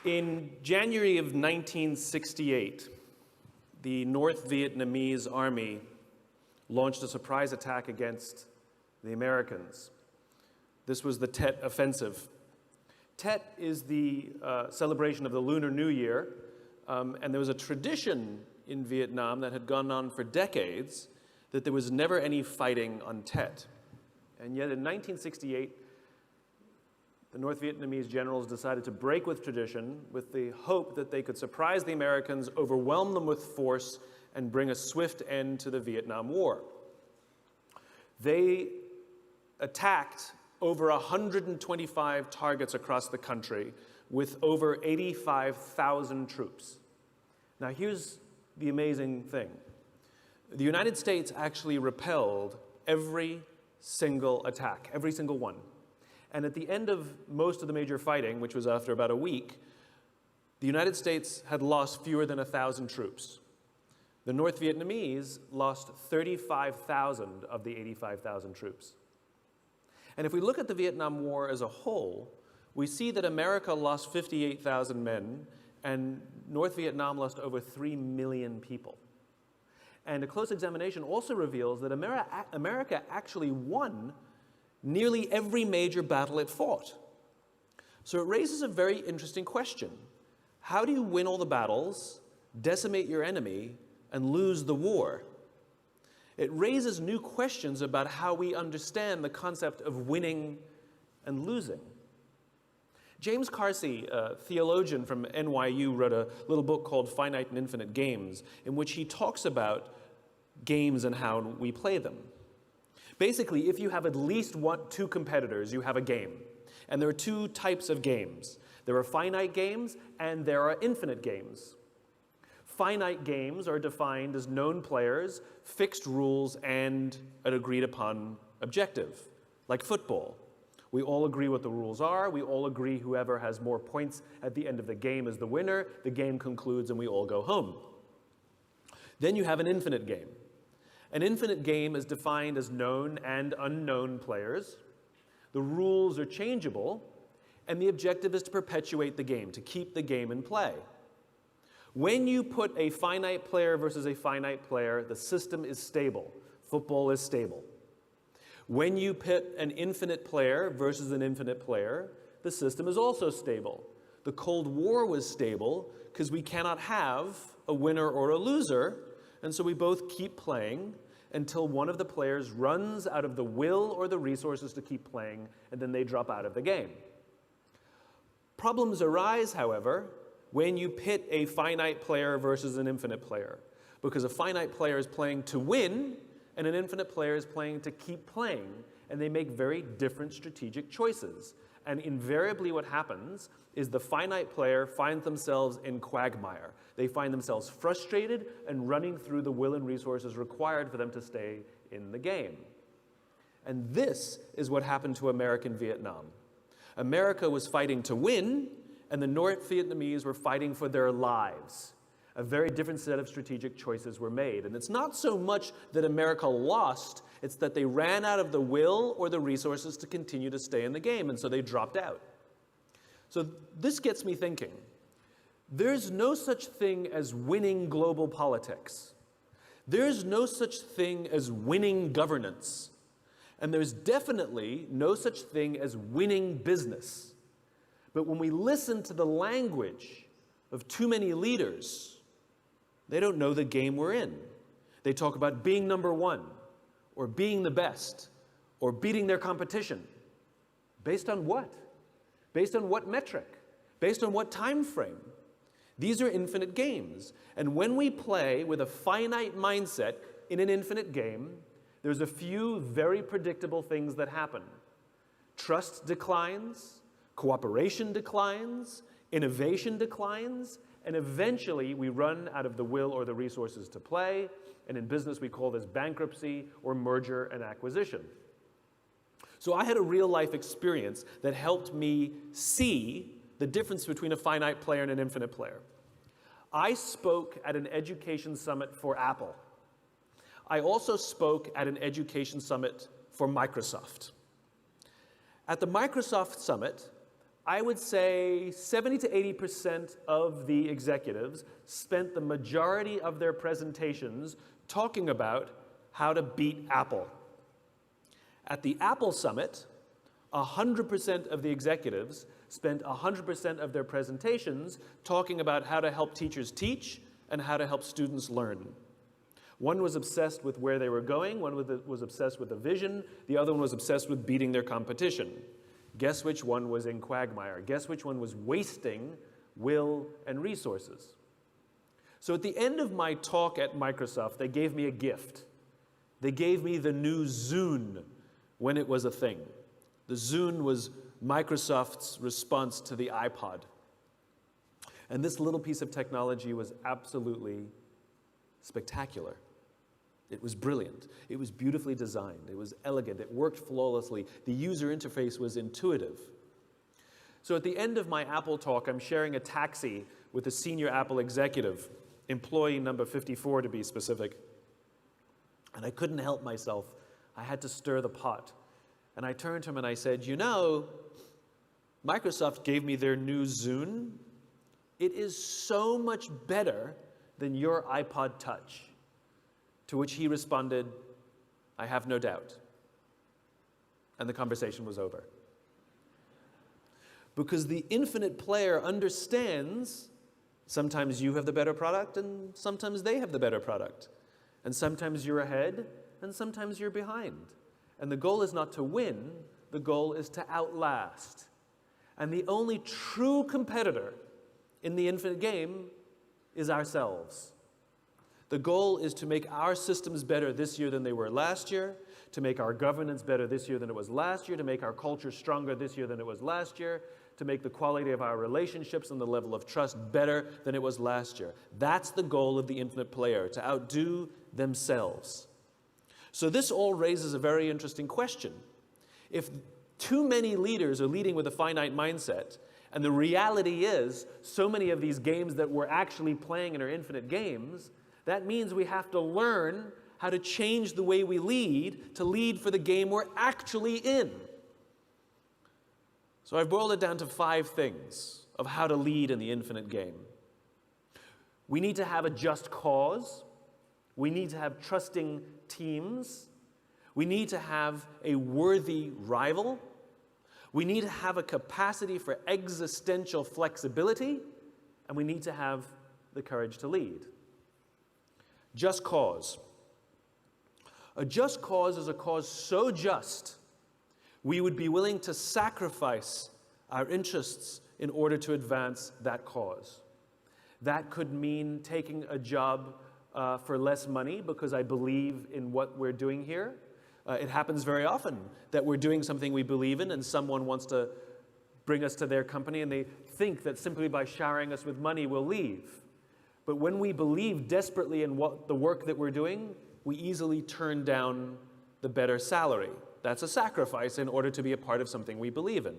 In January of 1968, the North Vietnamese army launched a surprise attack against the Americans. This was the Tet Offensive. Tet is the celebration of the Lunar New Year, and there was a tradition in Vietnam that had gone on for decades that there was never any fighting on Tet. And yet in 1968, the North Vietnamese generals decided to break with tradition with the hope that they could surprise the Americans, overwhelm them with force, and bring a swift end to the Vietnam War. They attacked over 125 targets across the country with over 85,000 troops. Now here's the amazing thing. The United States actually repelled every single attack, every single one. And at the end of most of the major fighting, which was after about a week, the United States had lost fewer than 1,000 troops. The North Vietnamese lost 35,000 of the 85,000 troops. And if we look at the Vietnam War as a whole, we see that America lost 58,000 men, and North Vietnam lost over 3 million people. And a close examination also reveals that America actually won nearly every major battle it fought. So it raises a very interesting question. How do you win all the battles, decimate your enemy, and lose the war? It raises new questions about how we understand the concept of winning and losing. James Carsey, a theologian from NYU, wrote a little book called Finite and Infinite Games, in which he talks about games and how we play them. Basically, if you have at least two competitors, you have a game. And there are two types of games. There are finite games and there are infinite games. Finite games are defined as known players, fixed rules, and an agreed upon objective, like football. We all agree what the rules are. We all agree whoever has more points at the end of the game is the winner. The game concludes and we all go home. Then you have an infinite game. An infinite game is defined as known and unknown players. The rules are changeable, and the objective is to perpetuate the game, to keep the game in play. When you put a finite player versus a finite player, the system is stable. Football is stable. When you pit an infinite player versus an infinite player, the system is also stable. The Cold War was stable because we cannot have a winner or a loser, and so we both keep playing until one of the players runs out of the will or the resources to keep playing, and then they drop out of the game. Problems arise, however, when you pit a finite player versus an infinite player, because a finite player is playing to win, and an infinite player is playing to keep playing, and they make very different strategic choices. And invariably what happens is the finite player finds themselves in quagmire. They find themselves frustrated and running through the will and resources required for them to stay in the game. And this is what happened to America in Vietnam. America was fighting to win, and the North Vietnamese were fighting for their lives. A very different set of strategic choices were made. And it's not so much that America lost, it's that they ran out of the will or the resources to continue to stay in the game, and so they dropped out. So this gets me thinking. There's no such thing as winning global politics. There's no such thing as winning governance. And there's definitely no such thing as winning business. But when we listen to the language of too many leaders, they don't know the game we're in. They talk about being number one, or being the best, or beating their competition. Based on what? Based on what metric? Based on what time frame? These are infinite games. And when we play with a finite mindset in an infinite game, there's a few very predictable things that happen. Trust declines, cooperation declines, innovation declines, and eventually we run out of the will or the resources to play, and in business we call this bankruptcy or merger and acquisition. So I had a real-life experience that helped me see the difference between a finite player and an infinite player. I spoke at an education summit for Apple. I also spoke at an education summit for Microsoft. At the Microsoft summit, I would say 70 to 80% of the executives spent the majority of their presentations talking about how to beat Apple. At the Apple Summit, 100% of the executives spent 100% of their presentations talking about how to help teachers teach and how to help students learn. One was obsessed with where they were going, one was obsessed with the vision, the other one was obsessed with beating their competition. Guess which one was in quagmire? Guess which one was wasting will and resources? So at the end of my talk at Microsoft, they gave me a gift. They gave me the new Zune when it was a thing. The Zune was Microsoft's response to the iPod. And this little piece of technology was absolutely spectacular. It was brilliant. It was beautifully designed. It was elegant. It worked flawlessly. The user interface was intuitive. So at the end of my Apple talk, I'm sharing a taxi with a senior Apple executive, employee number 54 to be specific. And I couldn't help myself. I had to stir the pot. And I turned to him and I said, you know, Microsoft gave me their new Zune. It is so much better than your iPod Touch. To which he responded, I have no doubt. And the conversation was over. Because the infinite player understands sometimes you have the better product and sometimes they have the better product. And sometimes you're ahead and sometimes you're behind. And the goal is not to win, the goal is to outlast. And the only true competitor in the infinite game is ourselves. The goal is to make our systems better this year than they were last year, to make our governance better this year than it was last year, to make our culture stronger this year than it was last year, to make the quality of our relationships and the level of trust better than it was last year. That's the goal of the infinite player, to outdo themselves. So this all raises a very interesting question. If too many leaders are leading with a finite mindset, and the reality is so many of these games that we're actually playing in are infinite games, that means we have to learn how to change the way we lead to lead for the game we're actually in. So I've boiled it down to 5 things of how to lead in the infinite game. We need to have a just cause. We need to have trusting teams. We need to have a worthy rival. We need to have a capacity for existential flexibility. And we need to have the courage to lead. Just cause. A just cause is a cause so just, we would be willing to sacrifice our interests in order to advance that cause. That could mean taking a job for less money because I believe in what we're doing here. It happens very often that we're doing something we believe in and someone wants to bring us to their company and they think that simply by showering us with money we'll leave. But when we believe desperately in the work that we're doing, we easily turn down the better salary. That's a sacrifice in order to be a part of something we believe in.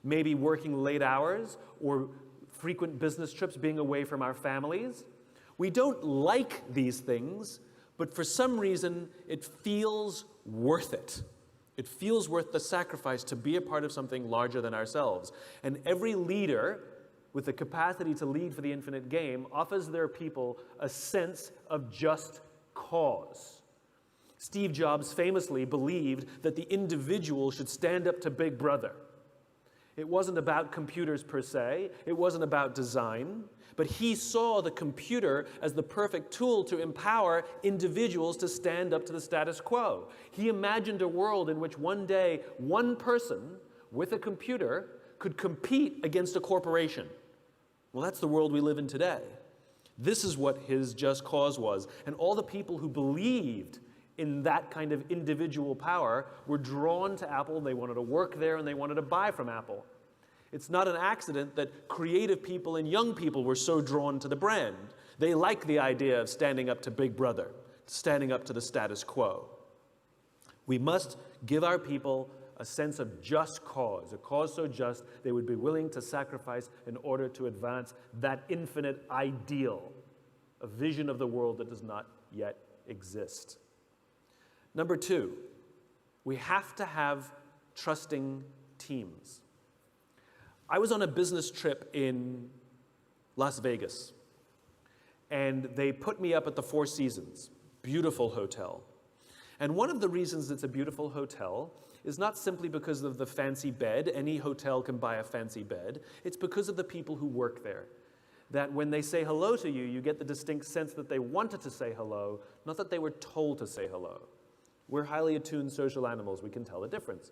Maybe working late hours or frequent business trips, being away from our families. We don't like these things, but for some reason, it feels worth it. It feels worth the sacrifice to be a part of something larger than ourselves. And every leader with the capacity to lead for the infinite game offers their people a sense of just cause. Steve Jobs famously believed that the individual should stand up to Big Brother. It wasn't about computers per se, it wasn't about design, but he saw the computer as the perfect tool to empower individuals to stand up to the status quo. He imagined a world in which one day, one person with a computer could compete against a corporation. Well, that's the world we live in today. This is what his just cause was. And all the people who believed in that kind of individual power were drawn to Apple. They wanted to work there and they wanted to buy from Apple. It's not an accident that creative people and young people were so drawn to the brand. They like the idea of standing up to Big Brother, standing up to the status quo. We must give our people a sense of just cause, a cause so just they would be willing to sacrifice in order to advance that infinite ideal, a vision of the world that does not yet exist. Number 2, we have to have trusting teams. I was on a business trip in Las Vegas, and they put me up at the Four Seasons, beautiful hotel. And one of the reasons it's a beautiful hotel is not simply because of the fancy bed. Any hotel can buy a fancy bed. It's because of the people who work there. That when they say hello to you, you get the distinct sense that they wanted to say hello, not that they were told to say hello. We're highly attuned social animals. We can tell the difference.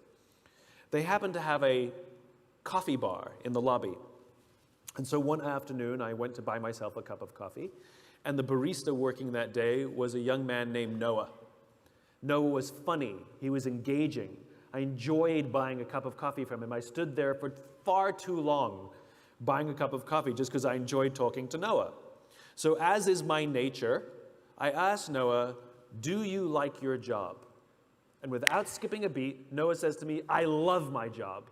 They happen to have a coffee bar in the lobby. And so one afternoon, I went to buy myself a cup of coffee, and the barista working that day was a young man named Noah. Noah was funny. He was engaging. I enjoyed buying a cup of coffee from him. I stood there for far too long buying a cup of coffee just because I enjoyed talking to Noah. So as is my nature, I asked Noah, "Do you like your job?" And without skipping a beat, Noah says to me, "I love my job."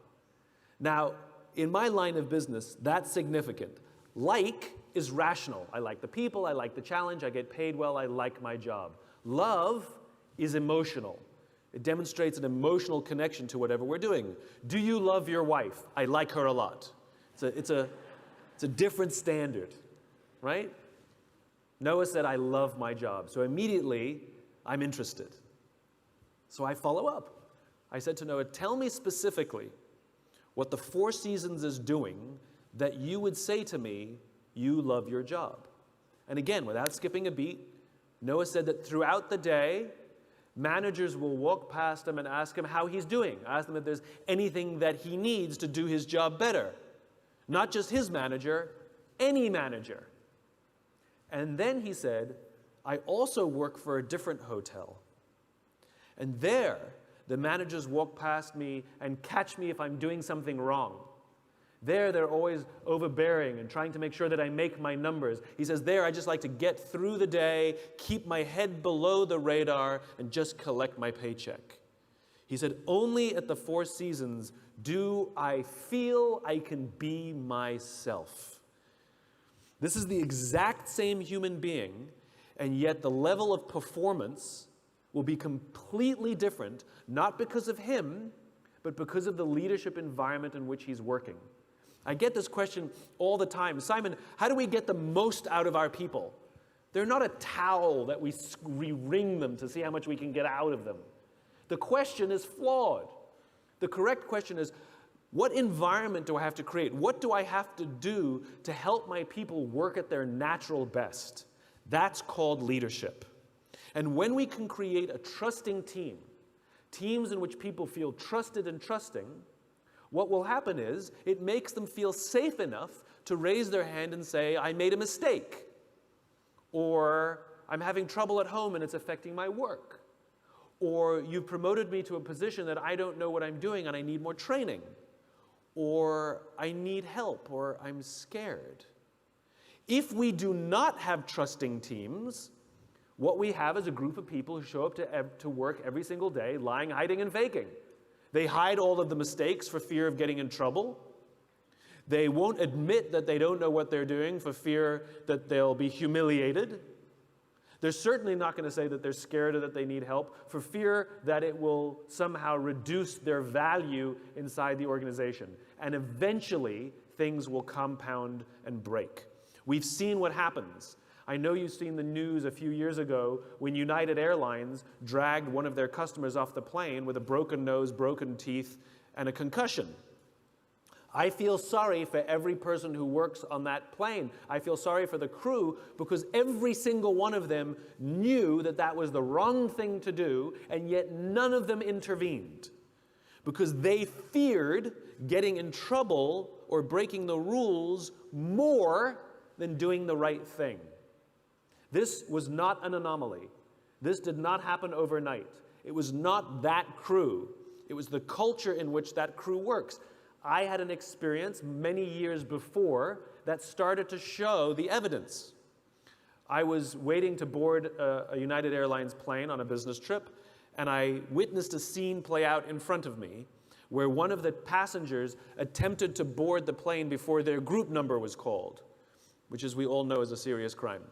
Now, in my line of business, that's significant. Like is rational. I like the people, I like the challenge, I get paid well, I like my job. Love is emotional. It demonstrates an emotional connection to whatever we're doing. Do you love your wife? I like her a lot. It's a different standard, right? Noah said, "I love my job." So immediately, I'm interested. So I follow up. I said to Noah, "Tell me specifically what the Four Seasons is doing that you would say to me, you love your job." And again, without skipping a beat, Noah said that throughout the day, managers will walk past him and ask him how he's doing. Ask him if there's anything that he needs to do his job better. Not just his manager, any manager. And then he said, "I also work for a different hotel. And there, the managers walk past me and catch me if I'm doing something wrong. There, they're always overbearing and trying to make sure that I make my numbers." He says, "There, I just like to get through the day, keep my head below the radar, and just collect my paycheck." He said, "Only at the Four Seasons do I feel I can be myself." This is the exact same human being, and yet the level of performance will be completely different, not because of him, but because of the leadership environment in which he's working. I get this question all the time. "Simon, how do we get the most out of our people?" They're not a towel that we wring them to see how much we can get out of them. The question is flawed. The correct question is, what environment do I have to create? What do I have to do to help my people work at their natural best? That's called leadership. And when we can create a trusting team, teams in which people feel trusted and trusting, what will happen is it makes them feel safe enough to raise their hand and say, "I made a mistake," or "I'm having trouble at home and it's affecting my work," or "You've promoted me to a position that I don't know what I'm doing and I need more training," or "I need help," or "I'm scared." If we do not have trusting teams, what we have is a group of people who show up to work every single day lying, hiding, and faking. They hide all of the mistakes for fear of getting in trouble. They won't admit that they don't know what they're doing for fear that they'll be humiliated. They're certainly not going to say that they're scared or that they need help for fear that it will somehow reduce their value inside the organization. And eventually, things will compound and break. We've seen what happens. I know you've seen the news a few years ago when United Airlines dragged one of their customers off the plane with a broken nose, broken teeth, and a concussion. I feel sorry for every person who works on that plane. I feel sorry for the crew because every single one of them knew that that was the wrong thing to do, and yet none of them intervened because they feared getting in trouble or breaking the rules more than doing the right thing. This was not an anomaly. This did not happen overnight. It was not that crew. It was the culture in which that crew works. I had an experience many years before that started to show the evidence. I was waiting to board a United Airlines plane on a business trip, and I witnessed a scene play out in front of me where one of the passengers attempted to board the plane before their group number was called, which, as we all know, is a serious crime.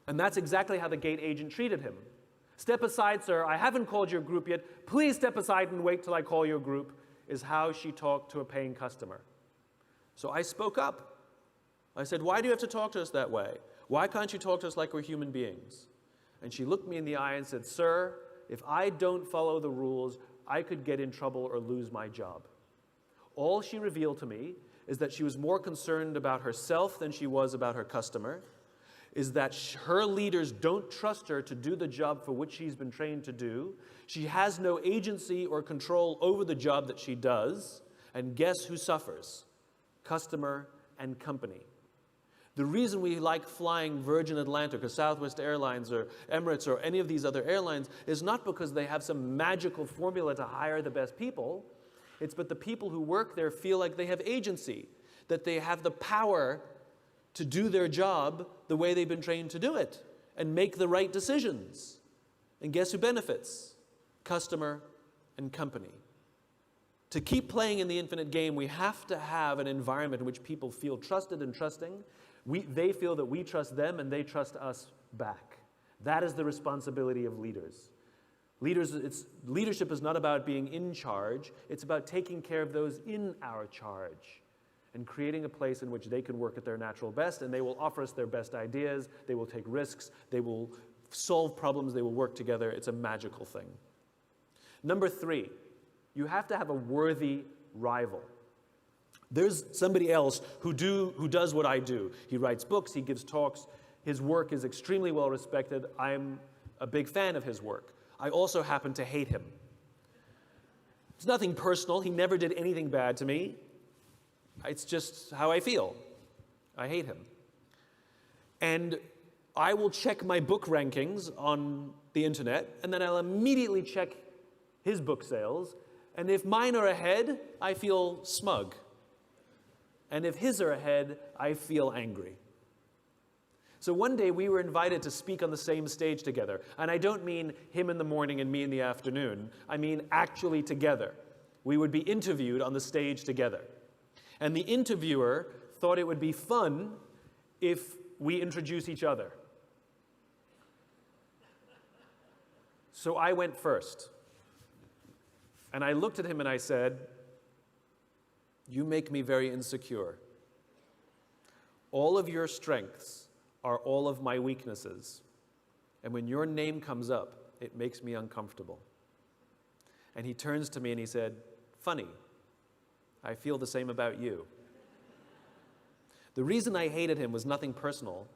And that's exactly how the gate agent treated him. "Step aside, sir. I haven't called your group yet. Please step aside and wait till I call your group." is how she talked to a paying customer. So I spoke up. I said, why do you have to talk to us that way? Why can't you talk to us like we're human beings? And she looked me in the eye and said, sir, if I don't follow the rules, I could get in trouble or lose my job. All she revealed to me is that she was more concerned about herself than she was about her customer, is that her leaders don't trust her to do the job for which she's been trained to do. She has no agency or control over the job that she does. And guess who suffers? Customer and company. The reason we like flying Virgin Atlantic or Southwest Airlines or Emirates or any of these other airlines is not because they have some magical formula to hire the best people. It's but the people who work there feel like they have agency, that they have the power to do their job the way they've been trained to do it and make the right decisions. And guess who benefits? Customer and company. To keep playing in the infinite game, we have to have an environment in which people feel trusted and trusting. They feel that we trust them and they trust us back. That is the responsibility of leaders. Leadership is not about being in charge. It's about taking care of those in our charge and creating a place in which they can work at their natural best, and they will offer us their best ideas. They will take risks. They will solve problems. They will work together. It's a magical thing. Number 3, you have to have a worthy rival. There's somebody else who does what I do. He writes books, he gives talks. His work is extremely well respected. I'm a big fan of his work. I also happen to hate him. It's nothing personal. He never did anything bad to me. It's just how I feel. I hate him. And I will check my book rankings on the internet, and then I'll immediately check his book sales. And if mine are ahead, I feel smug. And if his are ahead, I feel angry. So one day we were invited to speak on the same stage together. And I don't mean him in the morning and me in the afternoon. I mean actually together. We would be interviewed on the stage together. And the interviewer thought it would be fun if we introduce each other. So I went first. And I looked at him and I said, "You make me very insecure. All of your strengths are all of my weaknesses. And when your name comes up, it makes me uncomfortable." And he turns to me and he said, "Funny, I feel the same about you." The reason I hated him was nothing personal.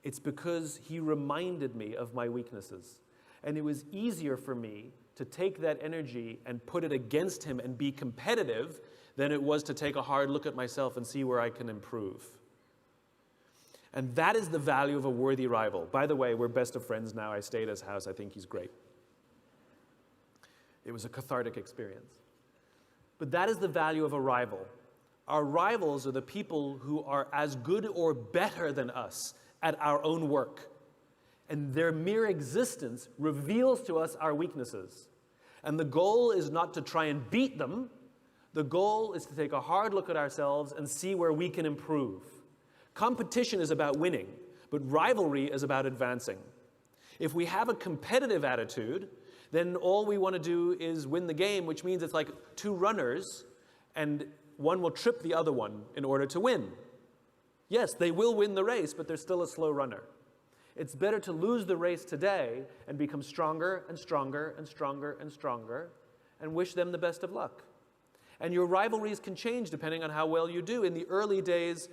It's because he reminded me of my weaknesses. And it was easier for me to take that energy and put it against him and be competitive than it was to take a hard look at myself and see where I can improve. And that is the value of a worthy rival. By the way, we're best of friends now. I stay at his house. I think he's great. It was a cathartic experience. But that is the value of a rival. Our rivals are the people who are as good or better than us at our own work. And their mere existence reveals to us our weaknesses. And the goal is not to try and beat them. The goal is to take a hard look at ourselves and see where we can improve. Competition is about winning, but rivalry is about advancing. If we have a competitive attitude, then all we want to do is win the game, which means it's like two runners, and one will trip the other one in order to win. Yes, they will win the race, but they're still a slow runner. It's better to lose the race today and become stronger and stronger and stronger and stronger and wish them the best of luck. And your rivalries can change depending on how well you do. In the early days,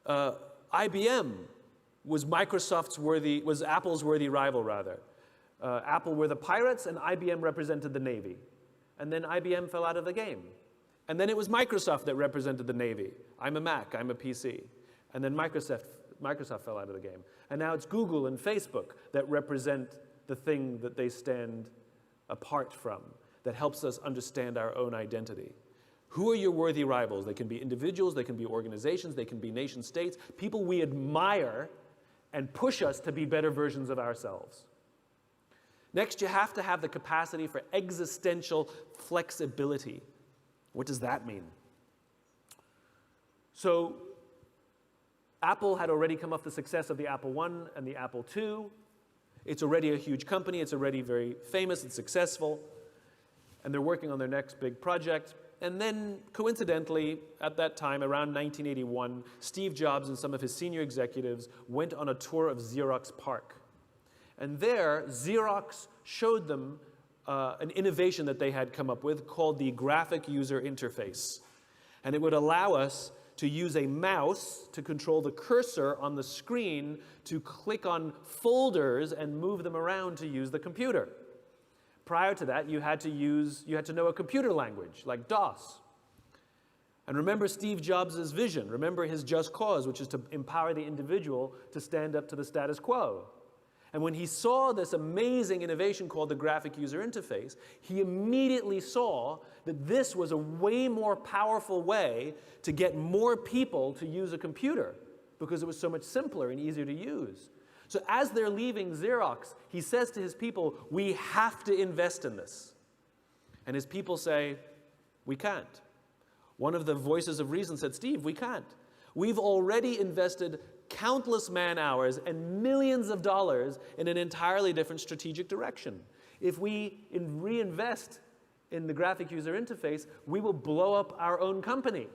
IBM was Apple's worthy rival, rather. Apple were the pirates and IBM represented the Navy. And then IBM fell out of the game. And then it was Microsoft that represented the Navy. I'm a Mac, I'm a PC. And then Microsoft fell out of the game. And now it's Google and Facebook that represent the thing that they stand apart from, that helps us understand our own identity. Who are your worthy rivals? They can be individuals, they can be organizations, they can be nation states, people we admire and push us to be better versions of ourselves. Next, you have to have the capacity for existential flexibility. What does that mean? So, Apple had already come off the success of the Apple I and the Apple II. It's already a huge company, it's already very famous and successful, and they're working on their next big project. And then, coincidentally, at that time, around 1981, Steve Jobs and some of his senior executives went on a tour of Xerox PARC. And there, Xerox showed them an innovation that they had come up with called the graphic user interface. And it would allow us to use a mouse to control the cursor on the screen to click on folders and move them around to use the computer. Prior to that, you had to know a computer language, like DOS. And remember Steve Jobs' vision. Remember his just cause, which is to empower the individual to stand up to the status quo. And when he saw this amazing innovation called the graphic user interface, he immediately saw that this was a way more powerful way to get more people to use a computer because it was so much simpler and easier to use. So as they're leaving Xerox, he says to his people, we have to invest in this. And his people say, we can't. One of the voices of reason said, Steve, we can't. We've already invested countless man hours and millions of dollars in an entirely different strategic direction. If we reinvest in the graphic user interface, we will blow up our own company.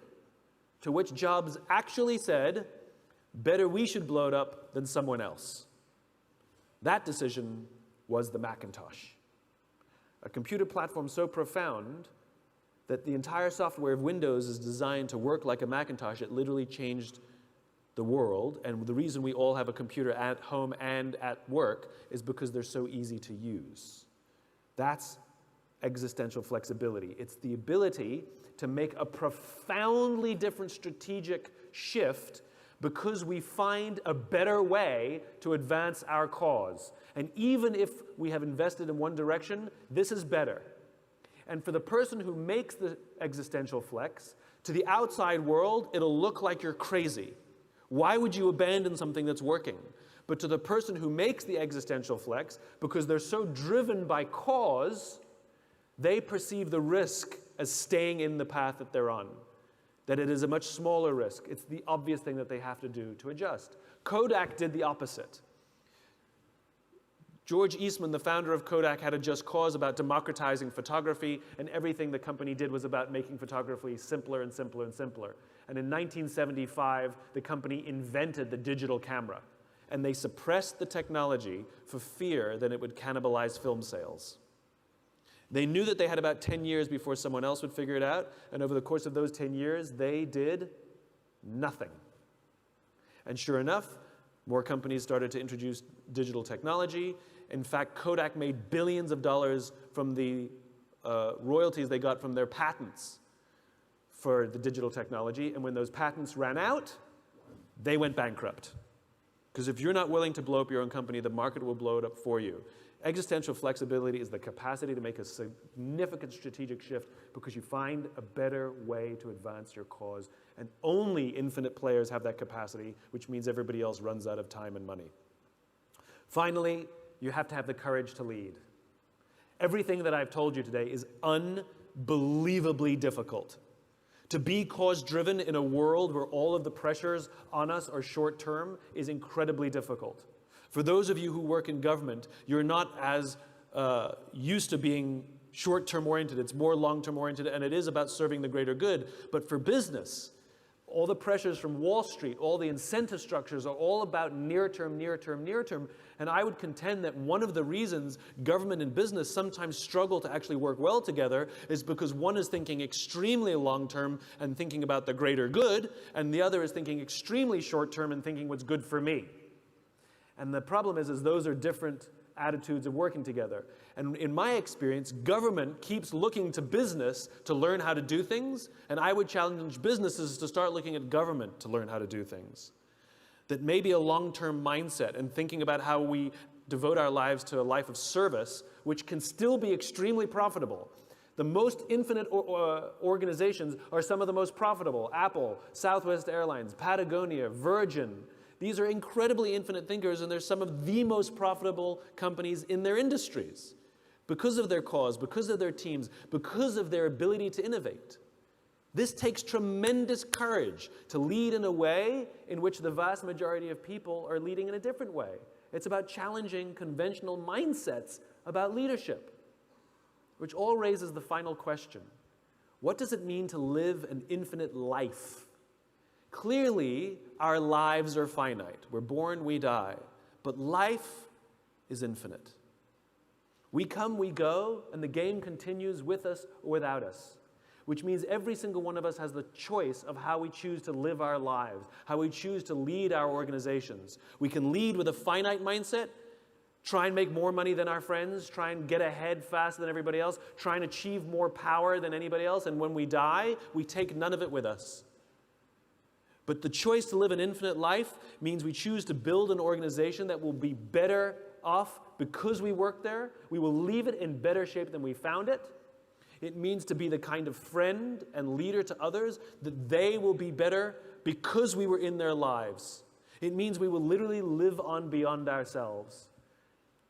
To which Jobs actually said, better we should blow it up than someone else. That decision was the Macintosh. A computer platform so profound that the entire software of Windows is designed to work like a Macintosh. It literally changed the world, and the reason we all have a computer at home and at work is because they're so easy to use. That's existential flexibility. It's the ability to make a profoundly different strategic shift because we find a better way to advance our cause. And even if we have invested in one direction, this is better. And for the person who makes the existential flex, to the outside world, it'll look like you're crazy. Why would you abandon something that's working? But to the person who makes the existential flex, because they're so driven by cause, they perceive the risk as staying in the path that they're on. That it is a much smaller risk. It's the obvious thing that they have to do to adjust. Kodak did the opposite. George Eastman, the founder of Kodak, had a just cause about democratizing photography, and everything the company did was about making photography simpler and simpler and simpler. And in 1975, the company invented the digital camera, and they suppressed the technology for fear that it would cannibalize film sales. They knew that they had about 10 years before someone else would figure it out, and over the course of those 10 years, they did nothing. And sure enough, more companies started to introduce digital technology. In fact, Kodak made billions of dollars from the royalties they got from their patents for the digital technology, and when those patents ran out, they went bankrupt. Because if you're not willing to blow up your own company, the market will blow it up for you. Existential flexibility is the capacity to make a significant strategic shift because you find a better way to advance your cause. And only infinite players have that capacity, which means everybody else runs out of time and money. Finally, you have to have the courage to lead. Everything that I've told you today is unbelievably difficult. To be cause-driven in a world where all of the pressures on us are short-term is incredibly difficult. For those of you who work in government, you're not as used to being short-term oriented. It's more long-term oriented, and it is about serving the greater good. But for business, all the pressures from Wall Street, all the incentive structures are all about near-term, near-term, near-term. And I would contend that one of the reasons government and business sometimes struggle to actually work well together is because one is thinking extremely long-term and thinking about the greater good, and the other is thinking extremely short-term and thinking what's good for me. And the problem is those are different attitudes of working together. And in my experience, government keeps looking to business to learn how to do things, and I would challenge businesses to start looking at government to learn how to do things. That maybe a long-term mindset and thinking about how we devote our lives to a life of service, which can still be extremely profitable. The most infinite organizations are some of the most profitable. Apple, Southwest Airlines, Patagonia, Virgin. These are incredibly infinite thinkers, and they're some of the most profitable companies in their industries because of their cause, because of their teams, because of their ability to innovate. This takes tremendous courage to lead in a way in which the vast majority of people are leading in a different way. It's about challenging conventional mindsets about leadership, which all raises the final question. What does it mean to live an infinite life? Clearly, our lives are finite. We're born, we die. But life is infinite. We come, we go, and the game continues with us or without us. Which means every single one of us has the choice of how we choose to live our lives, how we choose to lead our organizations. We can lead with a finite mindset, try and make more money than our friends, try and get ahead faster than everybody else, try and achieve more power than anybody else, and when we die, we take none of it with us. But the choice to live an infinite life means we choose to build an organization that will be better off because we work there. We will leave it in better shape than we found it. It means to be the kind of friend and leader to others that they will be better because we were in their lives. It means we will literally live on beyond ourselves.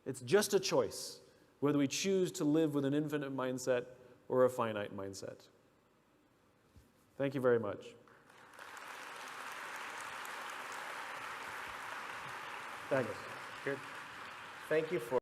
It's just a choice whether we choose to live with an infinite mindset or a finite mindset. Thank you very much. Thank you. Thank you for